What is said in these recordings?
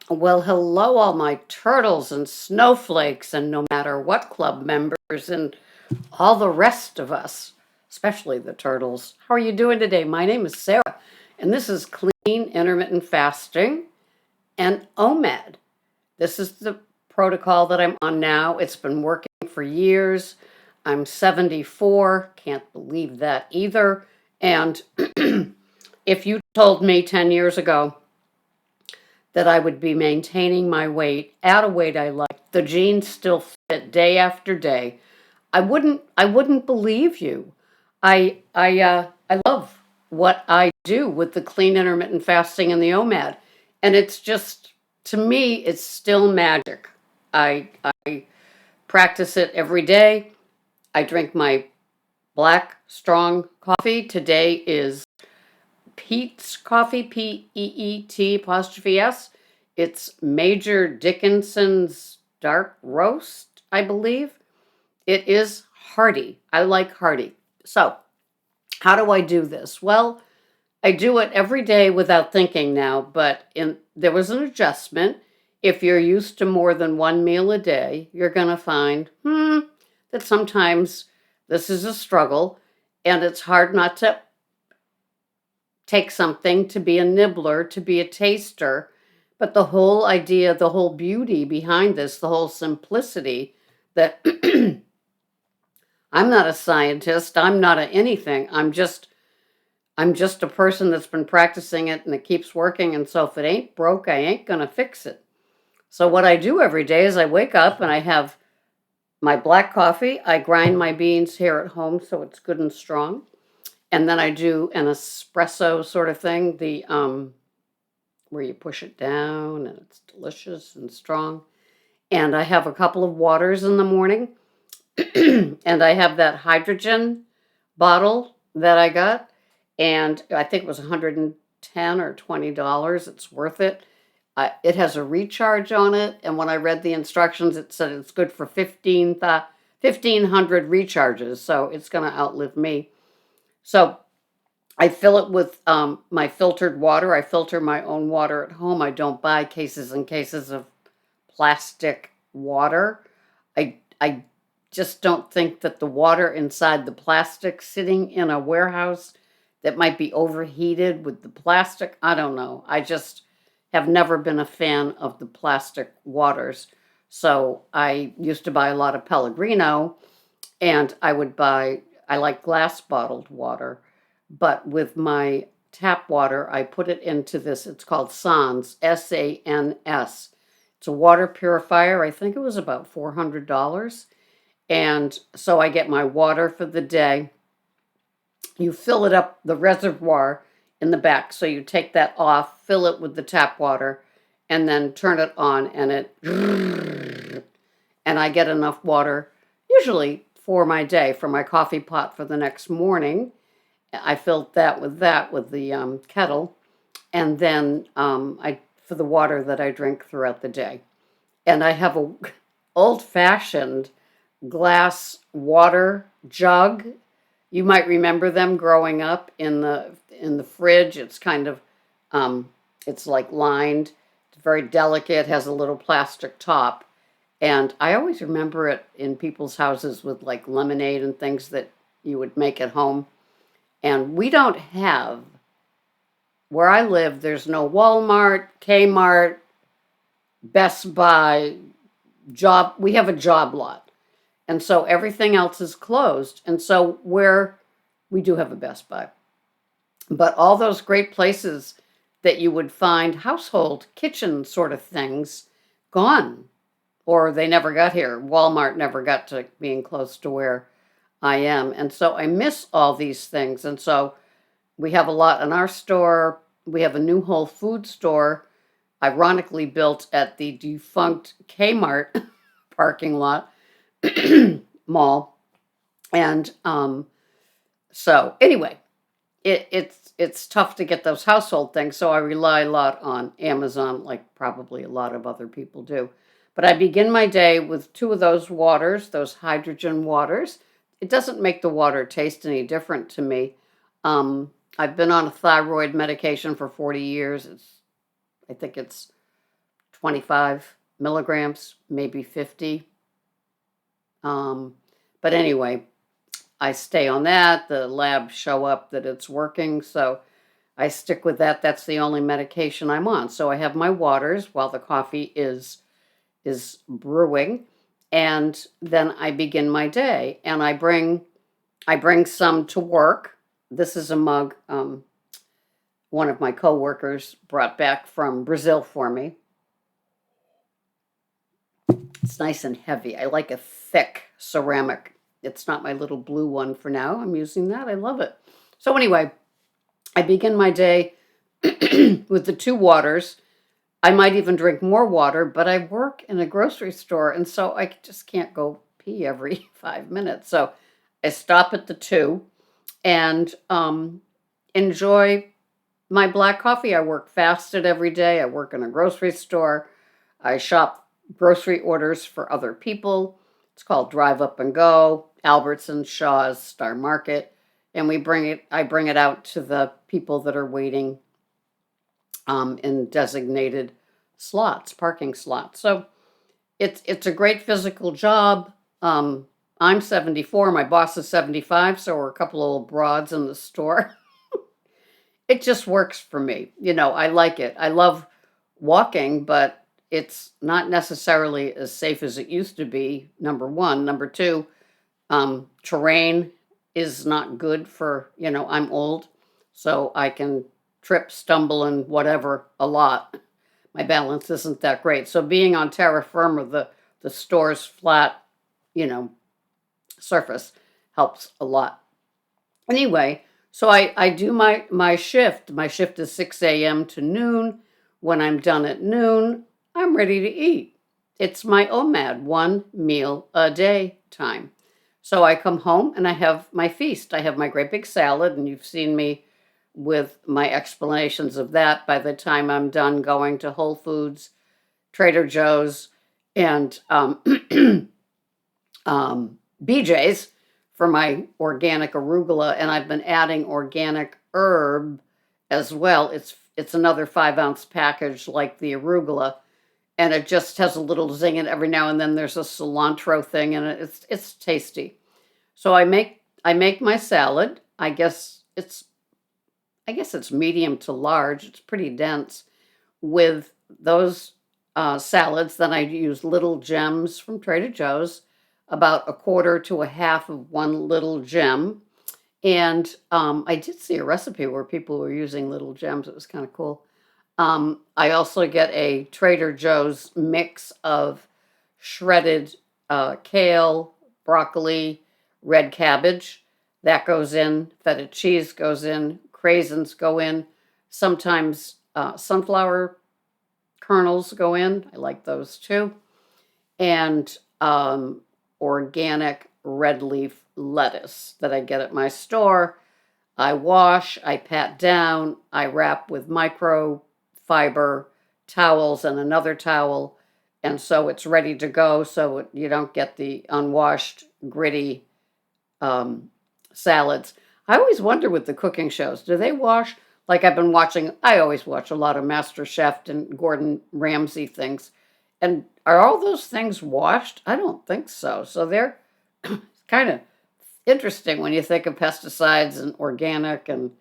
Well, hello, all my turtles and snowflakes, and no matter what club members and all the rest of us, especially the turtles. How are you doing today? My name is Sarah, and this is Clean Intermittent Fasting and OMAD. This is the protocol that I'm on now. It's been working for years. I'm 74, can't believe that either. And if you told me 10 years ago, that I would be maintaining my weight at a weight I like. The jeans still fit day after day. I wouldn't believe you. I love what I do with the clean intermittent fasting and the OMAD. And it's just, to me, it's still magic. I practice it every day. I drink my black strong coffee. Today is Peet's Coffee, Peet apostrophe S. It's Major Dickinson's dark roast, I believe. It is hearty. I like hearty. So, how do I do this? Well, I do it every day without thinking now, but there was an adjustment. If you're used to more than one meal a day, you're going to find that sometimes this is a struggle and it's hard not to take something, to be a nibbler, to be a taster. But the whole idea, the whole beauty behind this, the whole simplicity that I'm not a scientist, I'm not a anything. I'm just a person that's been practicing it and it keeps working. And so if it ain't broke, I ain't gonna fix it. So what I do every day is I wake up and I have my black coffee. I grind my beans here at home so it's good and strong. And then I do an espresso sort of thing, the where you push it down and it's delicious and strong. And I have a couple of waters in the morning. And I have that hydrogen bottle that I got. And I think it was 110 or $20. It's worth it. It has a recharge on it. And when I read the instructions, it said it's good for 1,500 recharges. So it's going to outlive me. So I fill it with my filtered water. I filter my own water at home. I don't buy cases and cases of plastic water. I just don't think that the water inside the plastic sitting in a warehouse that might be overheated with the plastic, I don't know. I just have never been a fan of the plastic waters. So I used to buy a lot of Pellegrino and I like glass bottled water, but with my tap water, I put it into this. It's called Sans, Sans. It's a water purifier. I think it was about $400. And so I get my water for the day. You fill it up, the reservoir in the back. So you take that off, fill it with the tap water, and then turn it on, and and I get enough water, usually for my day, for my coffee pot for the next morning. I filled that with the kettle, and then I for the water that I drink throughout the day. And I have a old fashioned glass water jug. You might remember them growing up in the fridge. It's kind of it's like lined. It's very delicate. Has a little plastic top. And I always remember it in people's houses with like lemonade and things that you would make at home. And we don't have, where I live, there's no Walmart, Kmart, Best Buy, we have a job lot. And so everything else is closed. And so where we do have a Best Buy, but all those great places that you would find household kitchen sort of things gone, or they never got here. Walmart never got to being close to where I am. And so I miss all these things. And so we have a lot in our store. We have a new Whole Food store, ironically built at the defunct Kmart parking lot mall. And so anyway, it's tough to get those household things. So I rely a lot on Amazon, like probably a lot of other people do. But I begin my day with two of those waters, those hydrogen waters. It doesn't make the water taste any different to me. I've been on a thyroid medication for 40 years. I think it's 25 milligrams, maybe 50. Um, but anyway, I stay on that. The labs show up that it's working, so I stick with that. That's the only medication I'm on. So I have my waters while the coffee is brewing, and then I begin my day. And I bring some to work. This is a mug one of my coworkers brought back from Brazil for me. It's nice and heavy. I like a thick ceramic. It's not my little blue one for now. I'm using that. I love it. So anyway, I begin my day with the two waters. I might even drink more water, but I work in a grocery store, and so I just can't go pee every 5 minutes. So I stop at the two and enjoy my black coffee. I work fasted every day. I work in a grocery store. I shop grocery orders for other people. It's called Drive Up and Go, Albertsons, Shaw's, Star Market, and I bring it out to the people that are waiting in designated slots, parking slots. So it's a great physical job. I'm 74, my boss is 75, so we're a couple of old broads in the store. It just works for me. I like it. I love walking, but it's not necessarily as safe as it used to be, number one. Number two, terrain is not good for, I'm old, so I can trip, stumble, and whatever a lot. My balance isn't that great. So being on terra firma, the store's flat, you know, surface helps a lot. Anyway, so I do my shift. My shift is 6 a.m. to noon. When I'm done at noon, I'm ready to eat. It's my OMAD, one meal a day time. So I come home and I have my feast. I have my great big salad, and you've seen me with my explanations of that by the time I'm done going to Whole Foods, Trader Joe's, and BJ's for my organic arugula, and I've been adding organic herb as well. It's another 5-ounce package like the arugula, and it just has a little zing in it. Every now and then there's a cilantro thing in it. It's tasty. So I make my salad. I guess it's medium to large. It's pretty dense. With those salads, then I use little gems from Trader Joe's, about a quarter to a half of one little gem. And I did see a recipe where people were using little gems. It was kind of cool. I also get a Trader Joe's mix of shredded kale, broccoli, red cabbage. That goes in. Feta cheese goes in. Craisins go in. Sometimes sunflower kernels go in. I like those too. And organic red leaf lettuce that I get at my store. I wash, I pat down, I wrap with microfiber towels and another towel, and so it's ready to go. So you don't get the unwashed, gritty salads. I always wonder with the cooking shows, do they wash? Like I always watch a lot of Master Chef and Gordon Ramsay things. And are all those things washed? I don't think so. So they're kind of interesting when you think of pesticides and organic and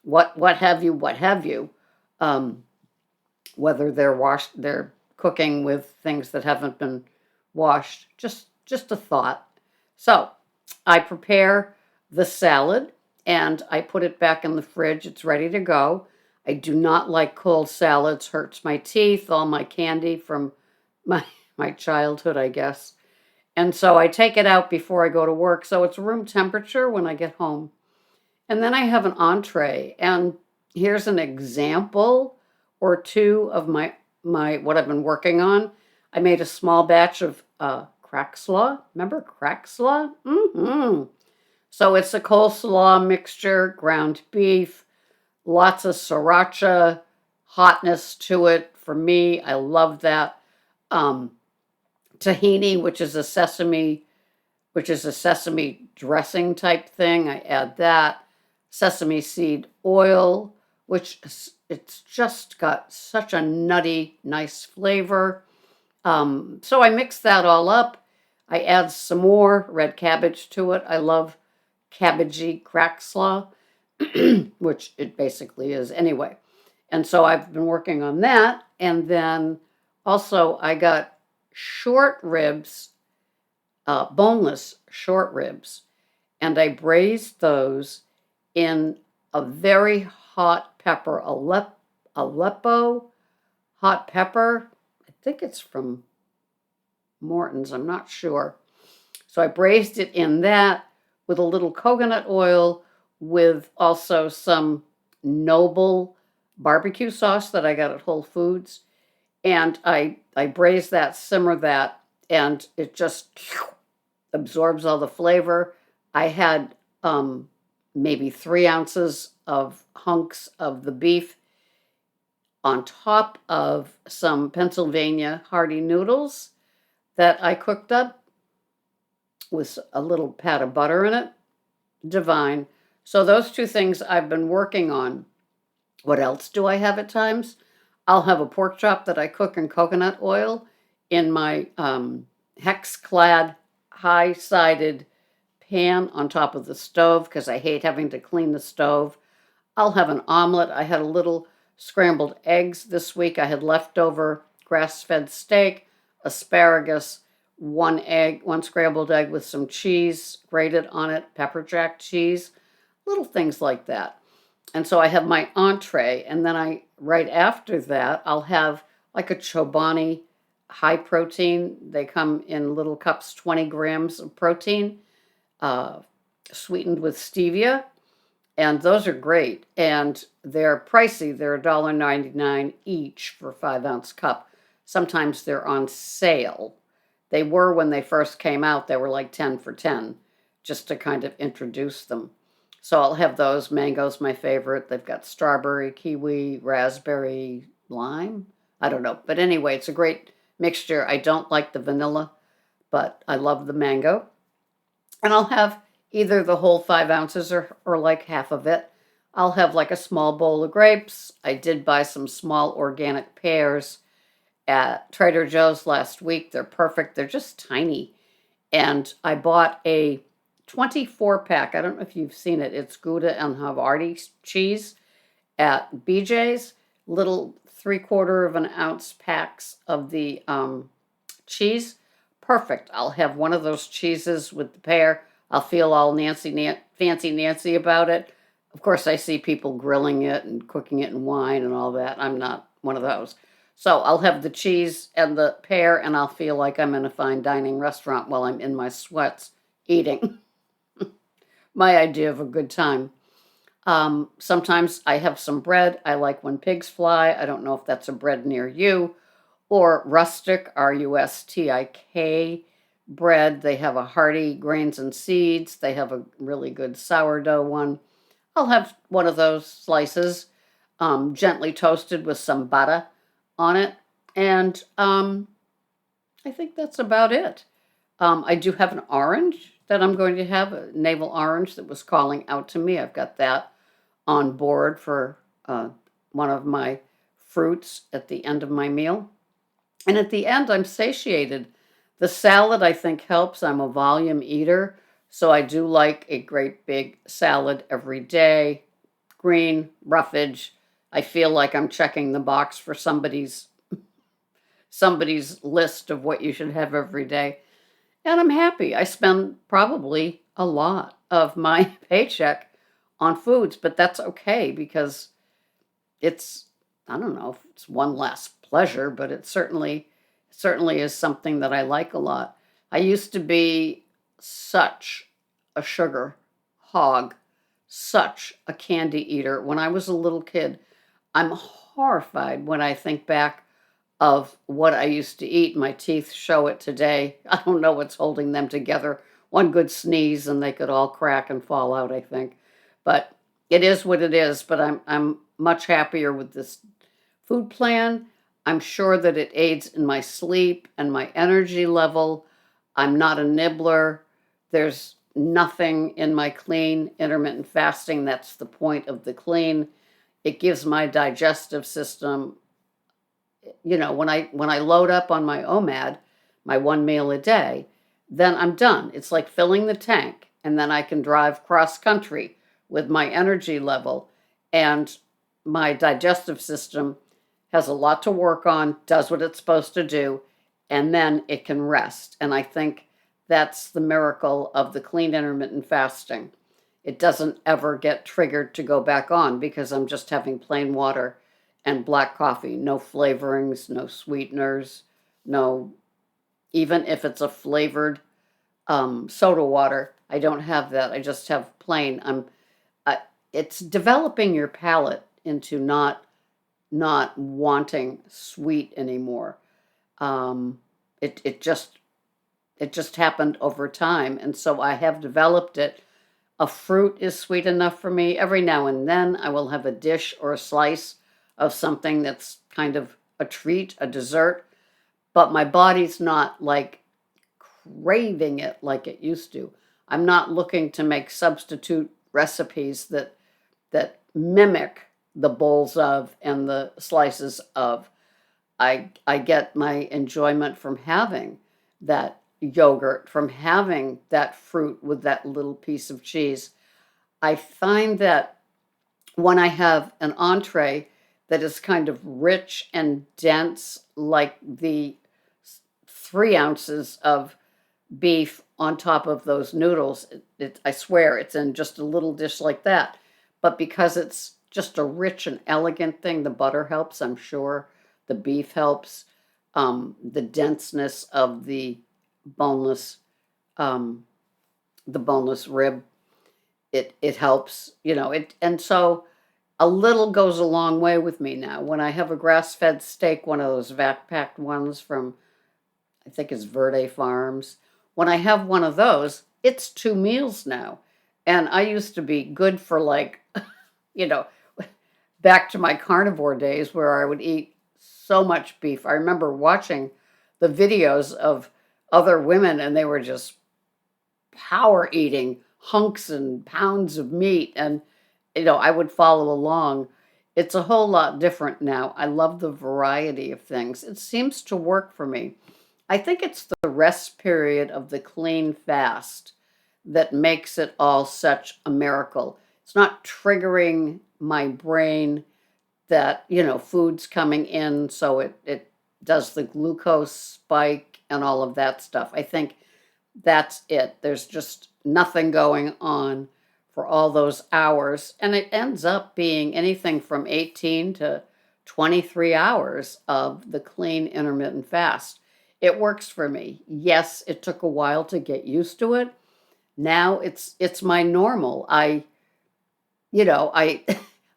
what have you. Um, Whether they're cooking with things that haven't been washed. Just a thought. So I prepare the salad and I put it back in the fridge. It's ready to go. I do not like cold salads. Hurts my teeth, all my candy from my my childhood, I guess. And so I take it out before I go to work, so it's room temperature when I get home. And then I have an entree, and here's an example or two of my what I've been working on. I made a small batch of crack slaw. Remember crack slaw? So it's a coleslaw mixture, ground beef, lots of sriracha, hotness to it. For me, I love that. Um, Tahini, which is a sesame dressing type thing. I add that. Sesame seed oil, which it's just got such a nutty, nice flavor. So I mix that all up. I add some more red cabbage to it. I love cabbagey crack slaw, which it basically is anyway. And so I've been working on that. And then also I got short ribs, boneless short ribs, and I braised those in a very hot pepper, Aleppo hot pepper. I think it's from Morton's, I'm not sure. So I braised it in that with a little coconut oil, with also some Noble barbecue sauce that I got at Whole Foods. And I braise that, simmer that, and it just absorbs all the flavor. I had maybe 3 ounces of hunks of the beef on top of some Pennsylvania hearty noodles that I cooked up with a little pat of butter in it. Divine. So those two things I've been working on. What else do I have at times? I'll have a pork chop that I cook in coconut oil in my hex-clad, high-sided pan on top of the stove because I hate having to clean the stove. I'll have an omelet. I had a little scrambled eggs this week. I had leftover grass-fed steak, asparagus, one egg, one scrambled egg with some cheese grated on it, pepper jack cheese, little things like that. And so I have my entree, and then right after that, I'll have like a Chobani high protein. They come in little cups, 20 grams of protein, sweetened with stevia. And those are great. And they're pricey. They're $1.99 each for a 5-ounce cup. Sometimes they're on sale. They were when they first came out, they were like 10 for 10, just to kind of introduce them. So I'll have those. Mango's my favorite. They've got strawberry, kiwi, raspberry, lime. I don't know. But anyway, it's a great mixture. I don't like the vanilla, but I love the mango. And I'll have either the whole 5 ounces or like half of it. I'll have like a small bowl of grapes. I did buy some small organic pears at Trader Joe's last week. They're perfect. They're just tiny. And I bought a 24 pack. I don't know if you've seen it. It's Gouda and Havarti cheese at BJ's. Little 3/4 of an ounce packs of the cheese. Perfect. I'll have one of those cheeses with the pear. I'll feel all fancy Nancy about it. Of course, I see people grilling it and cooking it in wine and all that. I'm not one of those. So I'll have the cheese and the pear, and I'll feel like I'm in a fine dining restaurant while I'm in my sweats eating. My idea of a good time. Sometimes I have some bread. I like when pigs fly. I don't know if that's a bread near you. Or rustic, RUSTIK bread. They have a hearty grains and seeds. They have a really good sourdough one. I'll have one of those slices, gently toasted with some butter on it. And I think that's about it. I do have an orange that I'm going to have, a navel orange that was calling out to me. I've got that on board for one of my fruits at the end of my meal. And at the end, I'm satiated. The salad, I think, helps. I'm a volume eater, so I do like a great big salad every day. Green, roughage. I feel like I'm checking the box for somebody's list of what you should have every day. And I'm happy. I spend probably a lot of my paycheck on foods, but that's okay because it's, I don't know if it's one less pleasure, but it certainly is something that I like a lot. I used to be such a sugar hog, such a candy eater when I was a little kid. I'm horrified when I think back of what I used to eat. My teeth show it today. I don't know what's holding them together. One good sneeze and they could all crack and fall out, I think. But it is what it is. But I'm much happier with this food plan. I'm sure that it aids in my sleep and my energy level. I'm not a nibbler. There's nothing in my clean intermittent fasting. That's the point of the clean. it gives my digestive system, when I load up on my OMAD, my one meal a day, then I'm done. It's like filling the tank, and then I can drive cross country with my energy level, and my digestive system has a lot to work on, does what it's supposed to do, and then it can rest. And I think that's the miracle of the clean intermittent fasting. It doesn't ever get triggered to go back on because I'm just having plain water and black coffee, no flavorings, no sweeteners, no, even if it's a flavored soda water, I don't have that. I just have plain. I, it's developing your palate into not wanting sweet anymore. Um, it it just it just happened over time, and so I have developed it. A fruit is sweet enough for me. Every now and then, I will have a dish or a slice of something that's kind of a treat, a dessert, but my body's not like craving it like it used to. I'm not looking to make substitute recipes that mimic the bowls of and the slices of. I get my enjoyment from having that yogurt, from having that fruit with that little piece of cheese. I find that when I have an entree that is kind of rich and dense, like the 3 ounces of beef on top of those noodles, I swear it's in just a little dish like that. But because it's just a rich and elegant thing, the butter helps, I'm sure. The beef helps. The denseness of boneless, um, the boneless rib, it helps. And so a little goes a long way with me now. When I have a grass-fed steak, one of those vac-packed ones from, I think it's Verde Farms. When I have one of those, it's 2 meals now. And I used to be good for like, you know, back to my carnivore days where I would eat so much beef. I remember watching the videos of other women and they were just power eating hunks and pounds of meat. And, I would follow along. It's a whole lot different now. I love the variety of things. It seems to work for me. I think it's the rest period of the clean fast that makes it all such a miracle. It's not triggering my brain that, food's coming in, so it does the glucose spike and all of that stuff. I think that's it. There's just nothing going on for all those hours. And it ends up being anything from 18 to 23 hours of the clean intermittent fast. It works for me. Yes, it took a while to get used to it. Now it's my normal. I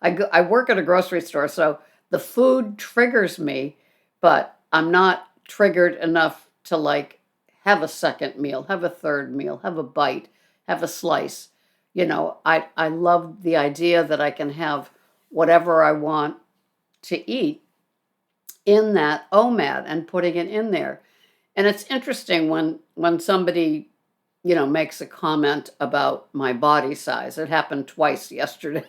I work at a grocery store, so the food triggers me, but I'm not triggered enough to like have a second meal, have a third meal, have a bite, have a slice. I love the idea that I can have whatever I want to eat in that OMAD and putting it in there. And it's interesting when somebody, makes a comment about my body size. It happened twice yesterday.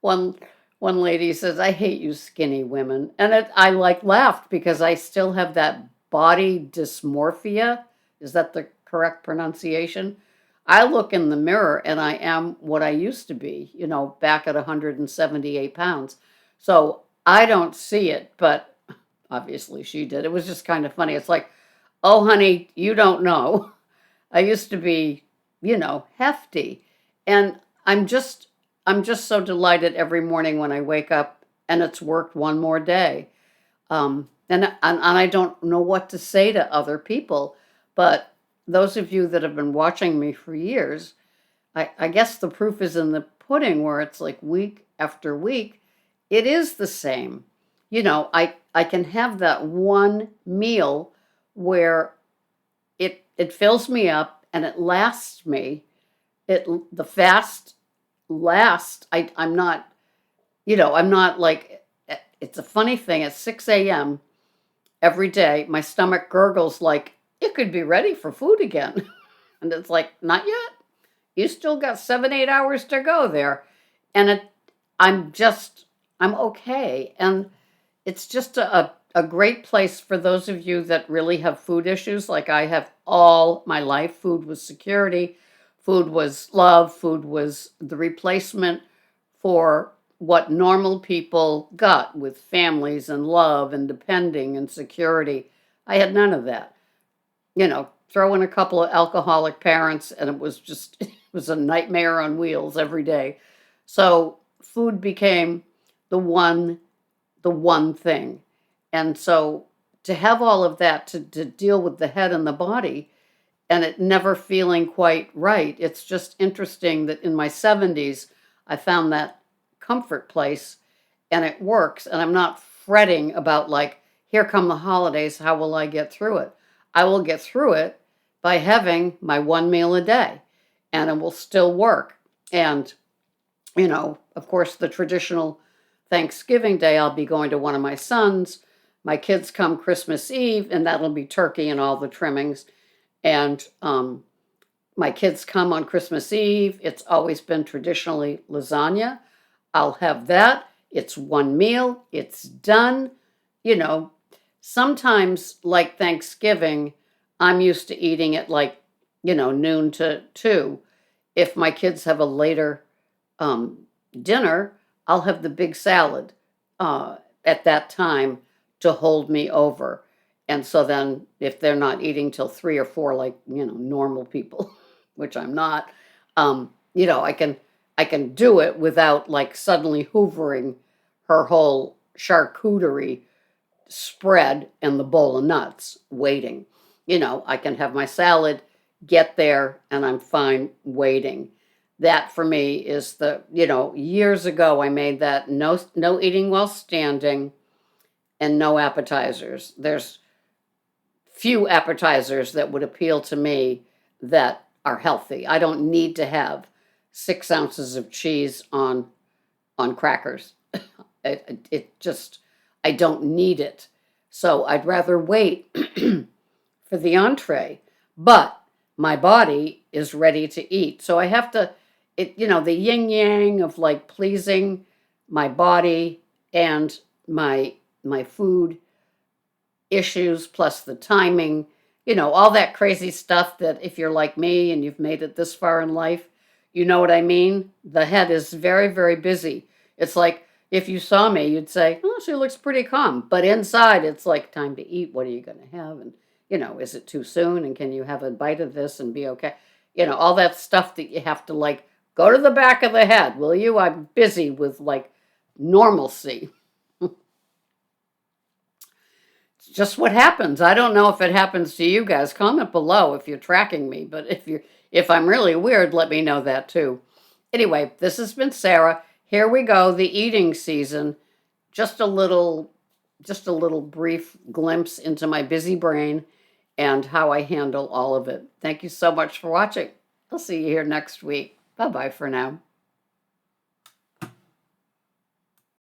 One one lady says, "I hate you skinny women." And I like laughed because I still have that body dysmorphia. Is that the correct pronunciation? I look in the mirror and I am what I used to be, back at 178 pounds. So I don't see it, but obviously she did. It was just kind of funny. It's like, "Oh, honey, you don't know. I used to be, hefty." And I'm just I'm just so delighted every morning when I wake up and it's worked one more day. And I don't know what to say to other people, but those of you that have been watching me for years, I guess the proof is in the pudding where it's like week after week, it is the same. I can have that one meal where it fills me up and it lasts me. The fast lasts. I'm not like, it's a funny thing. At 6 a.m. every day, my stomach gurgles like it could be ready for food again. And it's like, not yet. You still got 7, 8 hours to go there. And I'm just, I'm okay. And it's just a great place for those of you that really have food issues. Like I have all my life. Food was security, food was love, food was the replacement for what normal people got with families and love and depending and security. I had none of that. Throw in a couple of alcoholic parents and it was just, it was a nightmare on wheels every day. So food became the one the one thing. And so to have all of that to deal with the head and the body and it never feeling quite right, it's just interesting that in my 70s, I found that comfort place and it works. And I'm not fretting about, like, here come the holidays. How will I get through it? I will get through it by having my one meal a day and it will still work. And of course, the traditional Thanksgiving Day, I'll be going to one of my sons. My kids come Christmas Eve, and that'll be turkey and all the trimmings. And my kids come on Christmas Eve. It's always been traditionally lasagna. I'll have that. It's one meal, it's done. You know, Sometimes, like Thanksgiving, I'm used to eating at like, noon to 2. If my kids have a later um, dinner, I'll have the big salad at that time to hold me over. And so then, if they're not eating till 3 or 4, like normal people, which I'm not, I can do it without like suddenly hoovering her whole charcuterie spread and the bowl of nuts waiting. I can have my salad, get there, and I'm fine waiting. That for me is years ago I made that no eating while standing and no appetizers. There's few appetizers that would appeal to me that are healthy. I don't need to have 6 ounces of cheese on crackers. It just, I don't need it. So I'd rather wait for the entree, but my body is ready to eat. So I have to, the yin yang of like pleasing my body and my food issues plus the timing, all that crazy stuff that if you're like me and you've made it this far in life, you know what I mean? The head is very, very busy. It's like if you saw me, you'd say, oh, she looks pretty calm. But inside, it's like, time to eat. What are you going to have? And, is it too soon? And can you have a bite of this and be okay? All that stuff that you have to like go to the back of the head, will you? I'm busy with like normalcy. Just what happens. I don't know if it happens to you guys. Comment below if you're tracking me, but if I'm really weird, let me know that too. Anyway, this has been Sarah. Here we go, the eating season. Just a little brief glimpse into my busy brain and how I handle all of it. Thank you so much for watching. I'll see you here next week. Bye-bye for now.